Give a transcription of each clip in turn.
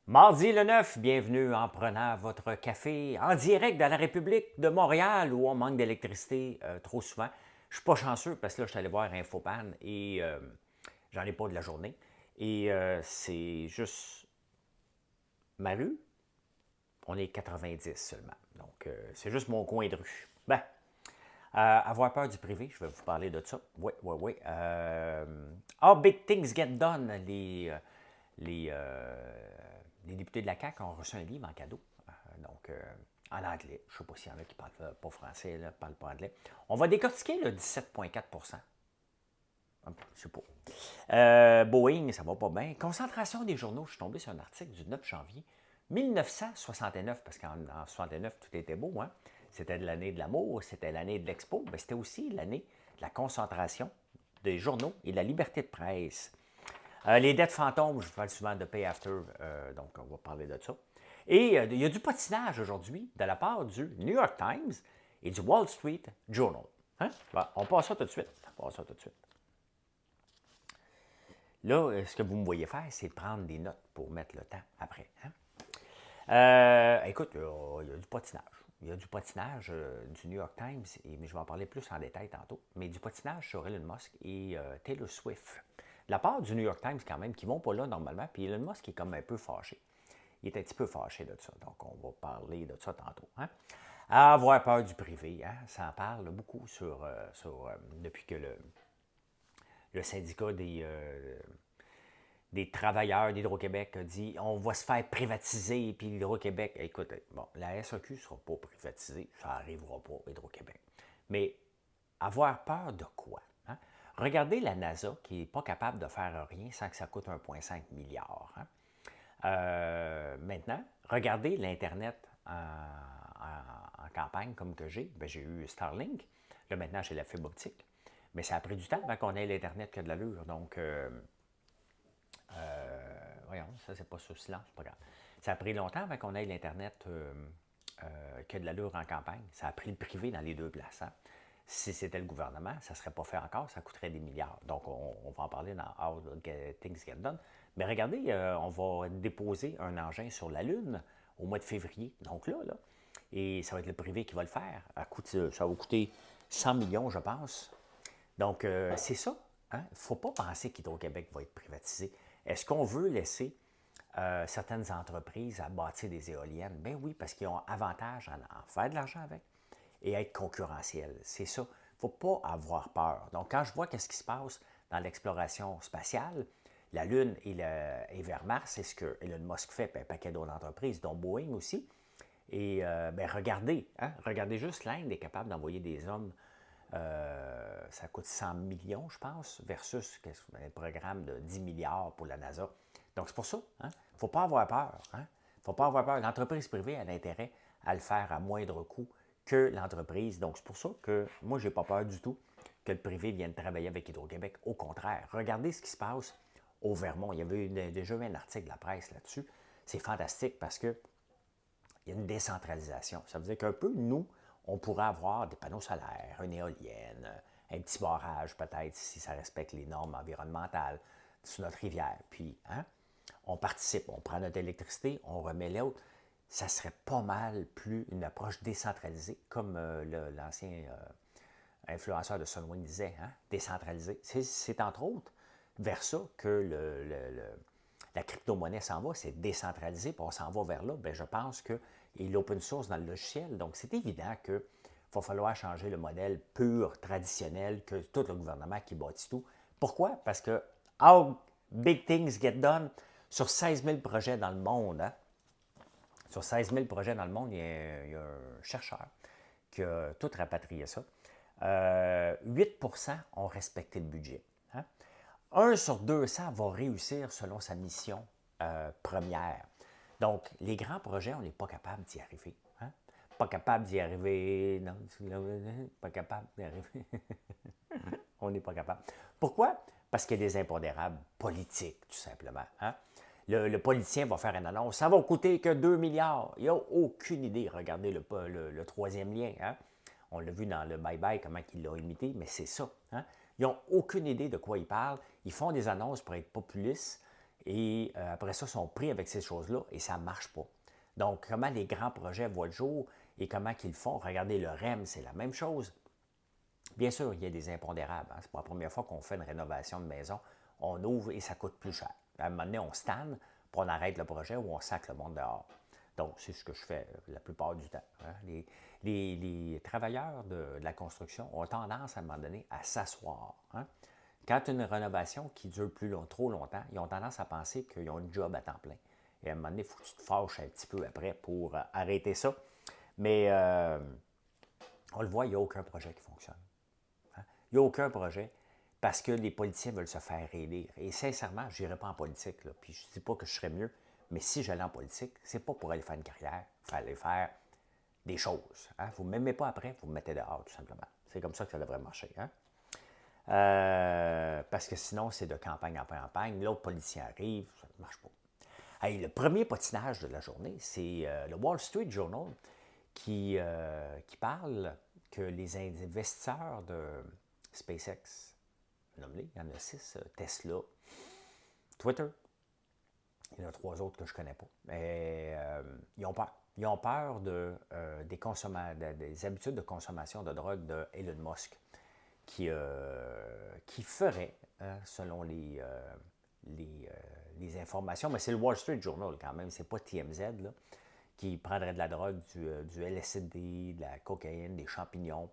Mardi le 9, bienvenue en prenant votre café en direct de la République de Montréal où on manque d'électricité trop souvent. Je suis pas chanceux parce que là, je suis allé voir Infopan et j'en ai pas de la journée. Et c'est juste ma rue, on est 90 seulement. Donc, c'est juste mon coin de rue. Ben, avoir peur du privé, je vais vous parler de ça. Oui, oui, oui. Big Things Get Done, les, euh, les députés de la CAQ ont reçu un livre en cadeau. En anglais. Je ne sais pas s'il y en a qui ne parlent pas français, ne parlent pas anglais. On va décortiquer le 17,4 %. Je ne sais pas. Boeing, ça va pas bien. Concentration des journaux. Je suis tombé sur un article du 9 janvier 1969, parce qu'en 69, tout était beau. Hein? C'était l'année de l'amour, c'était l'année de l'expo, mais c'était aussi l'année de la concentration des journaux et de la liberté de presse. Les dettes fantômes, je parle souvent de Pay After, donc on va parler de ça. Et il y a du patinage aujourd'hui de la part du New York Times et du Wall Street Journal. Hein? Bon, on passe ça tout de suite. On passe ça tout de suite. Là, ce que vous me voyez faire, c'est de prendre des notes pour mettre le temps après. Hein? Écoute, il y a du patinage. Il y a du patinage du New York Times, mais je vais en parler plus en détail tantôt, mais du patinage sur Elon Musk et Taylor Swift. De la part du New York Times, quand même, qui ne vont pas là normalement, puis Elon Musk est comme un peu fâché. Il est un petit peu fâché de ça, donc on va parler de ça tantôt. Hein? Avoir peur du privé, hein? Ça en parle beaucoup depuis que le syndicat des travailleurs d'Hydro-Québec a dit on va se faire privatiser, puis Hydro-Québec, écoute, bon, la SAQ ne sera pas privatisée, ça n'arrivera pas, Hydro-Québec. Mais avoir peur de quoi? Hein? Regardez la NASA qui n'est pas capable de faire rien sans que ça coûte 1,5 milliard. Hein? Maintenant, regardez l'Internet en campagne comme que j'ai. Ben, j'ai eu Starlink. Là, maintenant, j'ai la fibre optique. Mais ça a pris du temps avant qu'on ait l'Internet qui a de l'allure. Donc, voyons, ça, c'est pas sur silence, c'est pas grave. Ça a pris longtemps avant qu'on ait l'Internet qui a de l'allure en campagne. Ça a pris le privé dans les deux places. Hein? Si c'était le gouvernement, ça ne serait pas fait encore, ça coûterait des milliards. Donc, on va en parler dans How Things Get Done. Mais regardez, on va déposer un engin sur la Lune au mois de février. Donc là, et ça va être le privé qui va le faire. Ça va coûter 100 millions, je pense. Donc, c'est ça. Il ne faut pas penser qu'Hydro-Québec va être privatisé. Est-ce qu'on veut laisser certaines entreprises à bâtir des éoliennes? Ben oui, parce qu'ils ont avantage à en faire de l'argent avec et être concurrentiels. C'est ça. Il ne faut pas avoir peur. Donc, quand je vois qu'est-ce qui se passe dans l'exploration spatiale, la Lune et vers Mars, c'est ce que Elon Musk fait, puis un paquet d'autres entreprises, dont Boeing aussi. Et regardez, hein, regardez juste l'Inde est capable d'envoyer des hommes. Ça coûte 100 millions, je pense, versus un programme de 10 milliards pour la NASA. Donc, c'est pour ça. Il ne faut pas avoir peur. Il ne faut pas avoir peur. L'entreprise privée a l'intérêt à le faire à moindre coût que l'entreprise. Donc, c'est pour ça que moi, je n'ai pas peur du tout que le privé vienne travailler avec Hydro-Québec. Au contraire, regardez ce qui se passe au Vermont. Il y avait déjà eu un article de la presse là-dessus. C'est fantastique parce que il y a une décentralisation. Ça veut dire qu'un peu, nous, on pourrait avoir des panneaux solaires, une éolienne, un petit barrage peut-être si ça respecte les normes environnementales sur notre rivière. Puis, hein, on participe, on prend notre électricité, on remet l'autre. Ça serait pas mal plus une approche décentralisée, comme l'ancien influenceur de Sunwing disait, hein, décentralisé. C'est entre autres vers ça que la crypto-monnaie s'en va, c'est décentralisé, puis on s'en va vers là. Bien, je pense qu'il y a l'open source dans le logiciel, donc c'est évident qu'il va falloir changer le modèle pur, traditionnel, que tout le gouvernement qui bâtit tout. Pourquoi? Parce que how big things get done, sur 16 000 projets dans le monde, hein, sur 16 000 projets dans le monde, il y a un chercheur qui a tout rapatrié ça. 8 ont respecté le budget. Hein? 1 sur 200 va réussir selon sa mission première. Donc, les grands projets, on n'est pas capable d'y arriver. Hein? Pas capable d'y arriver. Non, pas capable d'y arriver. On n'est pas capable. Pourquoi? Parce qu'il y a des impondérables politiques, tout simplement. Hein? Le politicien va faire une annonce. Ça va coûter que 2 milliards. Il n'a aucune idée. Regardez le troisième lien. Hein? On l'a vu dans le bye-bye, comment il l'a imité, mais c'est ça. Hein? Ils n'ont aucune idée de quoi ils parlent. Ils font des annonces pour être populistes. et après ça, sont pris avec ces choses-là et ça ne marche pas. Donc, comment les grands projets voient le jour et comment qu'ils font? Regardez, le REM, c'est la même chose. Bien sûr, il y a des impondérables. Hein. Ce n'est pas la première fois qu'on fait une rénovation de maison. On ouvre et ça coûte plus cher. À un moment donné, on stanne, puis on arrête le projet ou on sac le monde dehors. Donc, c'est ce que je fais la plupart du temps. Hein. Les travailleurs de la construction ont tendance, à un moment donné, à s'asseoir. Hein. Quand tu as une rénovation qui dure trop longtemps, ils ont tendance à penser qu'ils ont une job à temps plein. Et à un moment donné, il faut que tu te fâches un petit peu après pour arrêter ça. Mais on le voit, il n'y a aucun projet qui fonctionne. Hein. Il n'y a aucun projet parce que les politiciens veulent se faire élire. Et sincèrement, je n'irai pas en politique. Là, puis je ne dis pas que je serais mieux, mais si j'allais en politique, c'est pas pour aller faire une carrière, il faut aller faire des choses. Hein. Vous ne m'aimez pas après, vous me mettez dehors, tout simplement. C'est comme ça que ça devrait marcher. Hein. Parce que sinon, c'est de campagne en campagne. L'autre politicien arrive, ça ne marche pas. Hey, le premier patinage de la journée, c'est le Wall Street Journal qui parle que les investisseurs de SpaceX, nommez-les, il y en a 6, Tesla, Twitter, il y en a 3 autres que je ne connais pas, mais ils ont peur. Ils ont peur des habitudes de consommation de drogue de Elon Musk qui ferait, selon les informations, mais c'est le Wall Street Journal quand même, c'est pas TMZ, là, qui prendrait de la drogue, du LSD, de la cocaïne, des champignons.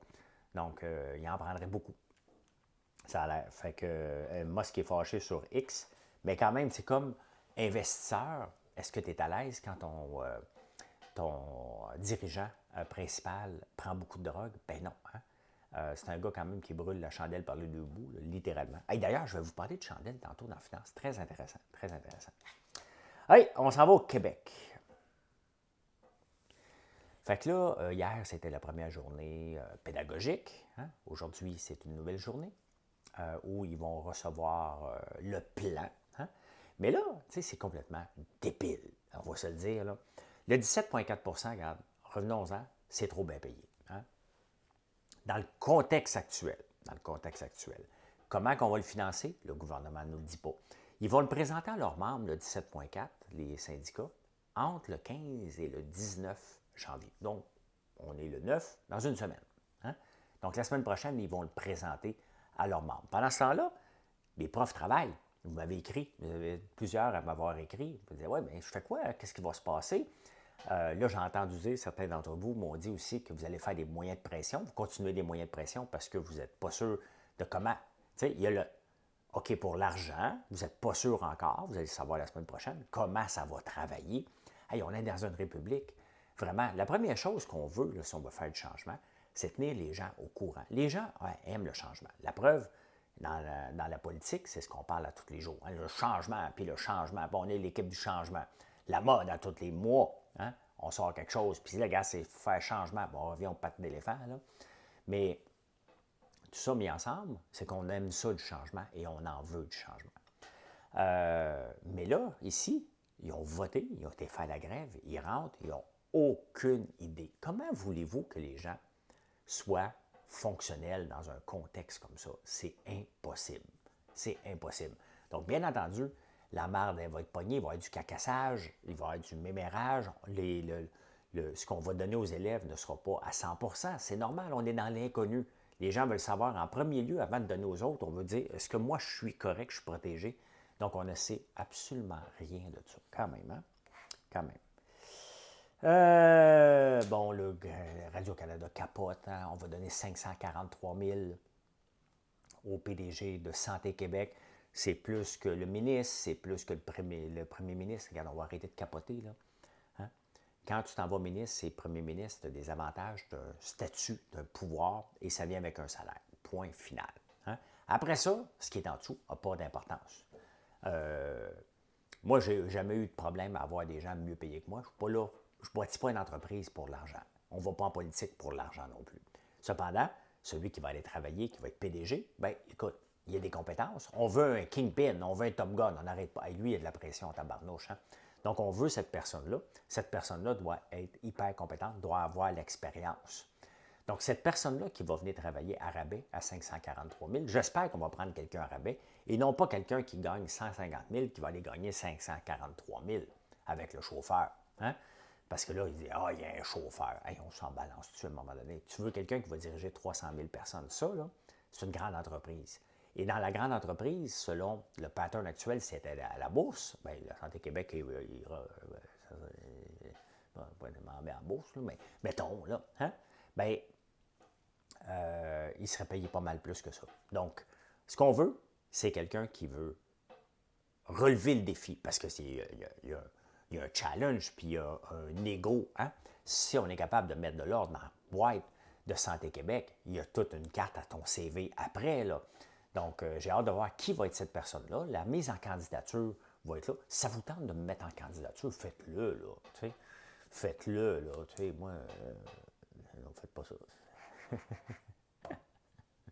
Donc, il en prendrait beaucoup. Ça a l'air. Fait que Musk est fâché sur X, mais quand même, c'est comme investisseur, est-ce que tu es à l'aise quand ton dirigeant principal prend beaucoup de drogue? Ben non. Hein? C'est un gars quand même qui brûle la chandelle par les deux bouts, là, littéralement. Hey, d'ailleurs, je vais vous parler de chandelle tantôt dans la finance. Très intéressant, très intéressant. Hey, on s'en va au Québec. Fait que là, hier, c'était la première journée pédagogique. Hein? Aujourd'hui, c'est une nouvelle journée où ils vont recevoir le plan. Hein? Mais là, tu sais, c'est complètement débile, on va se le dire. Là. Le 17,4 regarde, revenons-en, c'est trop bien payé. Hein? Dans le contexte actuel, comment qu'on va le financer? Le gouvernement ne nous le dit pas. Ils vont le présenter à leurs membres, le 17,4, les syndicats, entre le 15 et le 19 janvier. Donc, on est le 9, dans une semaine. Hein? Donc, la semaine prochaine, ils vont le présenter à leurs membres. Pendant ce temps-là, les profs travaillent. Vous m'avez écrit, vous avez plusieurs à m'avoir écrit. Vous dites, ouais, mais je fais quoi? Qu'est-ce qui va se passer? Là, j'ai entendu dire, certains d'entre vous m'ont dit aussi que vous allez faire des moyens de pression. Vous continuez des moyens de pression parce que vous n'êtes pas sûr de comment. Tu sais, il y a le OK pour l'argent, vous n'êtes pas sûr encore, vous allez le savoir la semaine prochaine, comment ça va travailler. Hey, on est dans une république. Vraiment, la première chose qu'on veut, là, si on veut faire du changement, c'est tenir les gens au courant. Les gens aiment le changement. La preuve, dans la politique, c'est ce qu'on parle à tous les jours. Hein, le changement, puis le changement. Bon, on est l'équipe du changement. La mode, à tous les mois, hein, on sort quelque chose. Puis là, gars, c'est faire changement. Bon, on revient au pattes d'éléphant. Là. Mais tout ça mis ensemble, c'est qu'on aime ça du changement et on en veut du changement. Mais là, ici, ils ont voté, ils ont été faire la grève, ils rentrent, ils n'ont aucune idée. Comment voulez-vous que les gens soient fonctionnels dans un contexte comme ça? C'est impossible. C'est impossible. Donc, bien entendu, la marde, elle va être pognée, il va y avoir du cacassage, il va y avoir du mémérage. Ce qu'on va donner aux élèves ne sera pas à 100 %. C'est normal, on est dans l'inconnu. Les gens veulent savoir en premier lieu, avant de donner aux autres, on veut dire, est-ce que moi, je suis correct, je suis protégé? Donc, on ne sait absolument rien de ça. Quand même, hein? Quand même. Bon, le Radio-Canada capote. Hein? On va donner 543 000 au PDG de Santé Québec. C'est plus que le ministre, c'est plus que le premier ministre. Regarde, on va arrêter de capoter, là. Hein? Quand tu t'en vas ministre, c'est premier ministre, tu as des avantages, tu as un statut, tu as un pouvoir, et ça vient avec un salaire. Point final. Hein? Après ça, ce qui est en dessous n'a pas d'importance. Moi, je n'ai jamais eu de problème à avoir des gens mieux payés que moi. Je ne suis pas là. Je ne bâtis pas une entreprise pour l'argent. On ne va pas en politique pour l'argent non plus. Cependant, celui qui va aller travailler, qui va être PDG, bien, écoute, il y a des compétences. On veut un kingpin, on veut un top gun, on n'arrête pas. Et lui, il y a de la pression en tabarnouche. Hein? Donc, on veut cette personne-là. Cette personne-là doit être hyper compétente, doit avoir l'expérience. Donc, cette personne-là qui va venir travailler à rabais à 543 000, j'espère qu'on va prendre quelqu'un à rabais et non pas quelqu'un qui gagne 150 000 qui va aller gagner 543 000 avec le chauffeur. Hein? Parce que là, il dit, il y a un chauffeur. Hey, on s'en balance-tu à un moment donné? Tu veux quelqu'un qui va diriger 300 000 personnes? Ça, là, c'est une grande entreprise. Et dans la grande entreprise, selon le pattern actuel, si c'était à la bourse, bien, la Santé Québec pas demander en bourse, là, mais mettons, là, hein? Bien, il serait payé pas mal plus que ça. Donc, ce qu'on veut, c'est quelqu'un qui veut relever le défi, parce que il y a un challenge, puis il y a un ego. Hein? Si on est capable de mettre de l'ordre dans la boîte de Santé Québec, il y a toute une carte à ton CV après. Là. Donc, j'ai hâte de voir qui va être cette personne-là. La mise en candidature va être là. Si ça vous tente de me mettre en candidature, faites-le, là. Tu sais. Faites-le, là. Tu sais, moi, non, faites pas ça.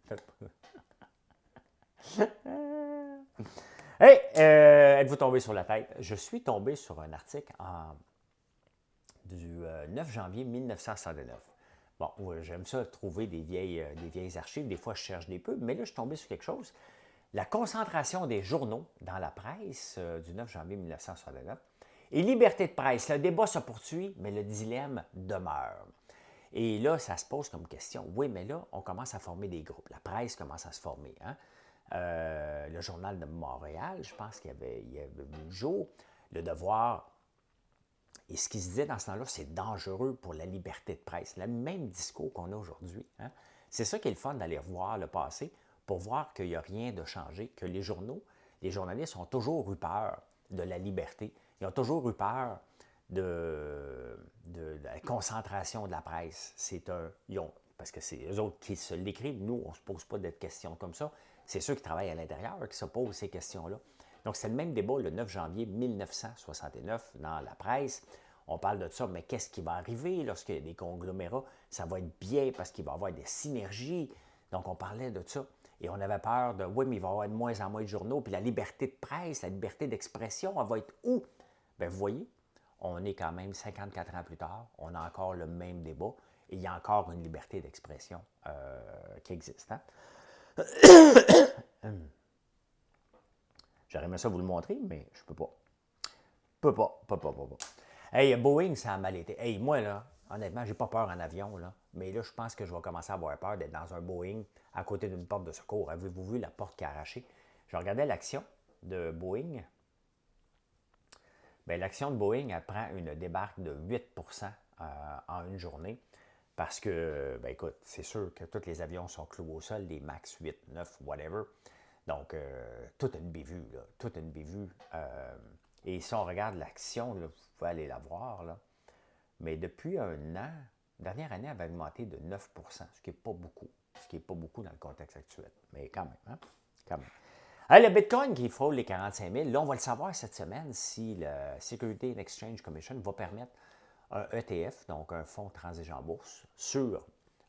Faites pas. Hey, êtes-vous tombé sur la tête? Je suis tombé sur un article du 9 janvier 1969. Bon, j'aime ça trouver des vieilles archives. Des fois, je cherche des pubs, mais là, je suis tombé sur quelque chose. La concentration des journaux dans la presse du 9 janvier 1969 et liberté de presse. Le débat se poursuit, mais le dilemme demeure. Et là, ça se pose comme question. Oui, mais là, on commence à former des groupes. La presse commence à se former. Hein? Le Journal de Montréal, je pense qu'il y avait vu le jour. Le Devoir. Et ce qui se disait dans ce temps-là, c'est dangereux pour la liberté de presse. Le même discours qu'on a aujourd'hui. Hein? C'est ça qui est le fun d'aller voir le passé pour voir qu'il n'y a rien de changé, que les journaux, les journalistes ont toujours eu peur de la liberté. Ils ont toujours eu peur de la concentration de la presse. Parce que c'est eux autres qui se l'écrivent. Nous, on ne se pose pas de questions comme ça. C'est ceux qui travaillent à l'intérieur qui se posent ces questions-là. Donc, c'est le même débat le 9 janvier 1969 dans la presse. On parle de ça, mais qu'est-ce qui va arriver lorsqu'il y a des conglomérats? Ça va être bien parce qu'il va y avoir des synergies. Donc, on parlait de ça. Et on avait peur de, oui, mais il va y avoir de moins en moins de journaux, puis la liberté de presse, la liberté d'expression, elle va être où? Bien, vous voyez, on est quand même 54 ans plus tard, on a encore le même débat, et il y a encore une liberté d'expression qui existe. Hein? J'aurais aimé ça vous le montrer, mais je peux pas. Pas. Hey, Boeing, ça a mal été. Hey, moi, là, honnêtement, j'ai pas peur en avion, là. Mais là, je pense que je vais commencer à avoir peur d'être dans un Boeing à côté d'une porte de secours. Avez-vous vu la porte qui a arraché? Je regardais l'action de Boeing. Bien, l'action de Boeing, elle prend une débarque de 8 en une journée. Parce que, ben écoute, c'est sûr que tous les avions sont cloués au sol, les MAX 8, 9, whatever. Donc, toute une bévue, là. Toute une bévue. Et si on regarde l'action, là, vous pouvez aller la voir, là. Mais depuis un an, la dernière année, elle avait augmenté de 9 ce qui n'est pas beaucoup. Ce qui n'est pas beaucoup dans le contexte actuel. Mais quand même, hein? Quand même. Alors, le Bitcoin qui frôle les 45 000, là, on va le savoir cette semaine si la Security and Exchange Commission va permettre un ETF, donc un fonds transigent en bourse, sur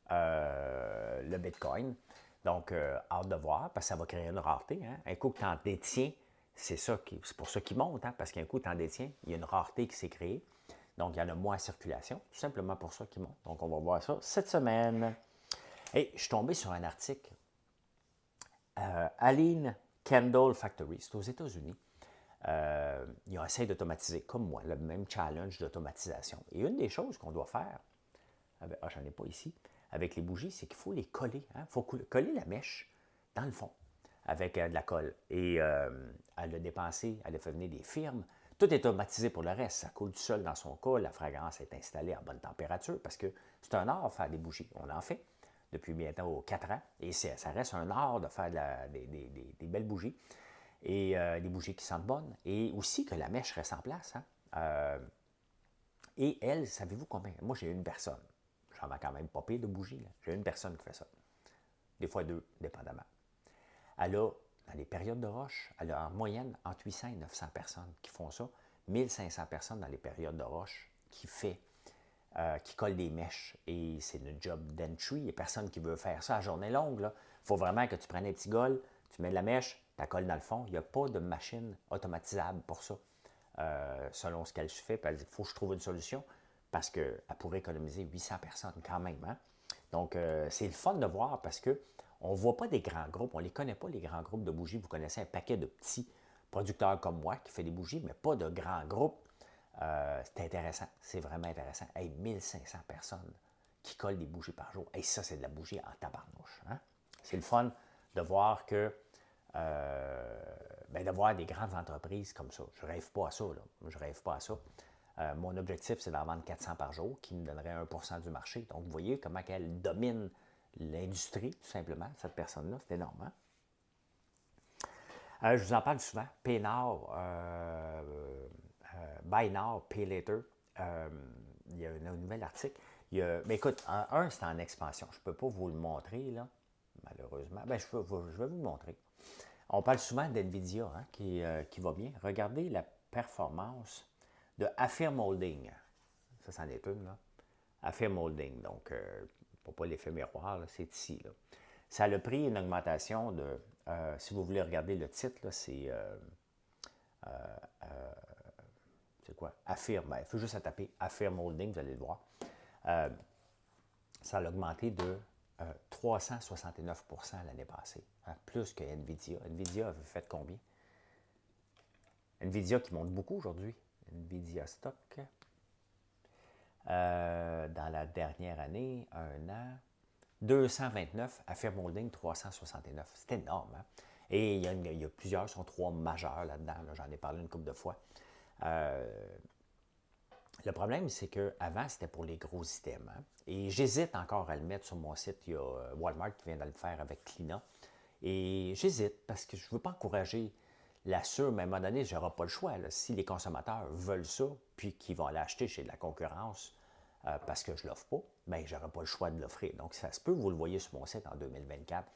le Bitcoin. Donc, hâte de voir, parce que ça va créer une rareté. Hein? Un coup que tu en détiens, c'est pour ça qu'il monte, hein? Parce qu'un coup que tu en détiens, il y a une rareté qui s'est créée. Donc, il y en a moins en circulation, tout simplement pour ça qu'il monte. Donc, on va voir ça cette semaine. Et je suis tombé sur un article. Aline Kendall Factory, c'est aux États-Unis. Ils ont essayé d'automatiser, comme moi, le même challenge d'automatisation. Et une des choses qu'on doit faire, j'en ai pas ici, avec les bougies, c'est qu'il faut les coller. Il faut coller la mèche dans le fond avec de la colle. Et elle a dépensé, elle a fait venir des firmes. Tout est automatisé pour le reste. Ça coule tout seul dans son cas. La fragrance est installée à bonne température parce que c'est un art de faire des bougies. On en fait depuis bientôt 4 ans. Et ça reste un art de faire des belles bougies. Et des bougies qui sentent bonnes. Et aussi que la mèche reste en place. Hein? Et elle, savez-vous combien? Moi, j'ai une personne. J'en vends quand même pas pire de bougies. J'ai une personne qui fait ça. Des fois deux, dépendamment. Elle a, dans les périodes de roche, elle a en moyenne entre 800 et 900 personnes qui font ça. 1500 personnes dans les périodes de roche qui collent des mèches. Et c'est une job d'entry. Il n'y a personne qui veut faire ça à journée longue. Il faut vraiment que tu prennes un petit gol, tu mets de la mèche, tu la colles dans le fond. Il n'y a pas de machine automatisable pour ça. Selon ce qu'elle fait, il faut que je trouve une solution parce qu'elle pourrait économiser 800 personnes quand même. Hein? Donc, c'est le fun de voir parce que on ne voit pas des grands groupes, on ne les connaît pas, les grands groupes de bougies. Vous connaissez un paquet de petits producteurs comme moi qui fait des bougies, mais pas de grands groupes. C'est intéressant, c'est vraiment intéressant. Hey, 1500 personnes qui collent des bougies par jour. Hey, ça, c'est de la bougie en tabarnouche. Hein? C'est le fun de voir que d'avoir des grandes entreprises comme ça. Je ne rêve pas à ça. Là. Je rêve pas à ça. Mon objectif, c'est d'en vendre 400 par jour, qui me donnerait 1 % du marché. Donc, vous voyez comment elle domine l'industrie, tout simplement, cette personne-là. C'est énorme. Hein? Je vous en parle souvent. Pay now, buy now, pay later. Il y a un nouvel article. Mais écoute, c'est en expansion. Je ne peux pas vous le montrer, là, malheureusement. Je vais vous le montrer. On parle souvent d'NVIDIA hein, qui va bien. Regardez la performance de Affirm Holding. Ça, c'en est une. Là. Affirm Holding. Donc, pas l'effet miroir, là, c'est ici. Là. Ça a pris une augmentation de, si vous voulez regarder le titre, là, c'est quoi? Affirm. Il faut juste taper Affirm Holding, vous allez le voir. Ça a augmenté de 369 % l'année passée, hein, plus que NVIDIA. NVIDIA avait fait combien? NVIDIA qui monte beaucoup aujourd'hui. NVIDIA stock. Dans la dernière année, un an, 229, Affirm Holding 369. C'est énorme. Hein? Et il y a plusieurs, sont 3 majeurs là-dedans. Là, j'en ai parlé une couple de fois. Le problème, c'est qu'avant, c'était pour les gros items. Hein? Et j'hésite encore à le mettre sur mon site. Il y a Walmart qui vient de le faire avec Clina. Et j'hésite parce que je ne veux pas encourager la sûre, mais à un moment donné, je n'aurai pas le choix. Là. Si les consommateurs veulent ça, puis qu'ils vont l'acheter chez de la concurrence parce que je ne l'offre pas, bien, je n'aurai pas le choix de l'offrir. Donc, ça se peut, vous le voyez sur mon site en 2024,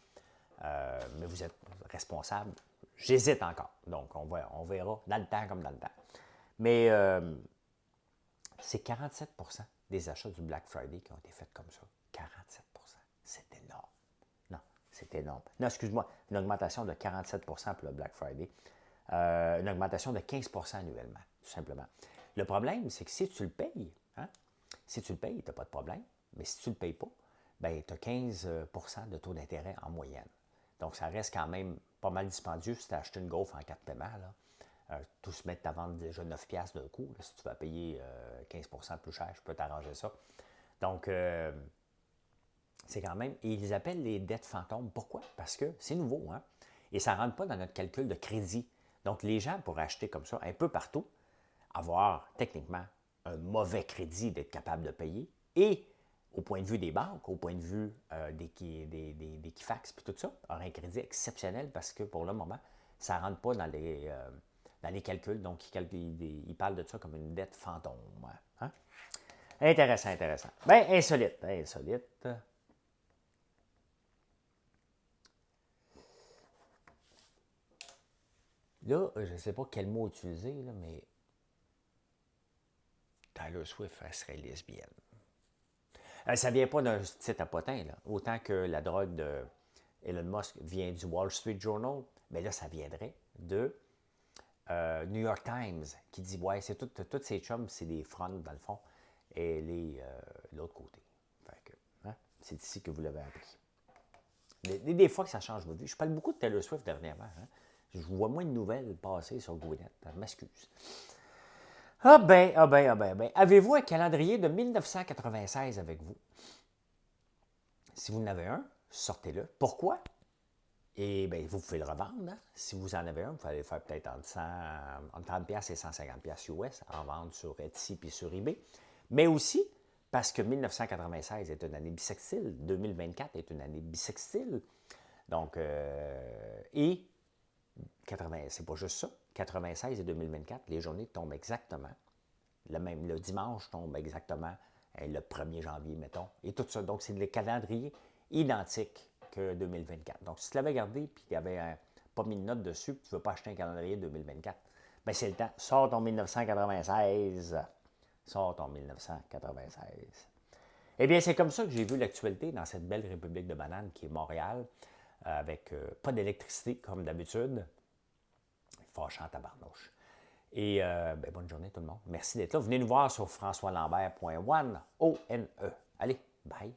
mais vous êtes responsable. J'hésite encore. Donc, on verra dans le temps comme dans le temps. Mais c'est 47 % des achats du Black Friday qui ont été faits comme ça. 47 %. C'est énorme. Non, c'est énorme. Non, excuse-moi, une augmentation de 47 % pour le Black Friday. Une augmentation de 15 % annuellement, tout simplement. Le problème, c'est que si tu le payes, hein, si tu le payes, tu n'as pas de problème. Mais si tu ne le payes pas, ben, tu as 15 % de taux d'intérêt en moyenne. Donc, ça reste quand même pas mal dispendieux si tu as acheté une Golf en 4 paiements. Là. Tout se mettre à vendre déjà 9 $ d'un coup. Là, si tu vas payer 15 % plus cher, je peux t'arranger ça. Donc, c'est quand même... Et ils appellent les dettes fantômes. Pourquoi? Parce que c'est nouveau, hein? Et ça ne rentre pas dans notre calcul de crédit. Donc, les gens, pour acheter comme ça, un peu partout, avoir techniquement un mauvais crédit d'être capable de payer. Et au point de vue des banques, au point de vue des Kifax, puis tout ça, avoir un crédit exceptionnel parce que pour le moment, ça ne rentre pas dans les calculs. Donc, ils parlent de ça comme une dette fantôme. Hein? Intéressant, intéressant. Bien, insolite. Insolite. Là, je ne sais pas quel mot utiliser, là, mais Taylor Swift, elle serait lesbienne. Ça ne vient pas d'un site à potin, là. Autant que la drogue de Elon Musk vient du Wall Street Journal, mais là, ça viendrait de New York Times, qui dit, ouais, c'est toutes ces chums, c'est des fronts, dans le fond, et l'autre côté. Fait que, hein, c'est ici que vous l'avez appris. Des fois que ça change votre vie. Je parle beaucoup de Taylor Swift dernièrement. Hein. Je vois moins de nouvelles passer sur Gwyneth. Je m'excuse. Ah ben. Avez-vous un calendrier de 1996 avec vous? Si vous en avez un, sortez-le. Pourquoi? Et bien, vous pouvez le revendre. Hein? Si vous en avez un, vous pouvez le faire peut-être entre 30$ et 150$ US, en vendre sur Etsy et sur eBay. Mais aussi, parce que 1996 est une année bissextile, 2024 est une année bissextile. Donc, et 80, c'est pas juste ça, 96 et 2024, les journées tombent exactement. Le dimanche tombe exactement le 1er janvier, mettons, et tout ça. Donc, c'est le calendrier identique que 2024. Donc, si tu l'avais gardé et qu'il n'y avait pas mis de note dessus, puis tu ne veux pas acheter un calendrier 2024, bien, c'est le temps. Sors ton 1996. Sors ton 1996. Eh bien, c'est comme ça que j'ai vu l'actualité dans cette belle république de bananes qui est Montréal, avec pas d'électricité comme d'habitude. Fâchant tabarnouche. Et bonne journée tout le monde. Merci d'être là. Venez nous voir sur françoislambert.one. O-N-E. Allez, bye.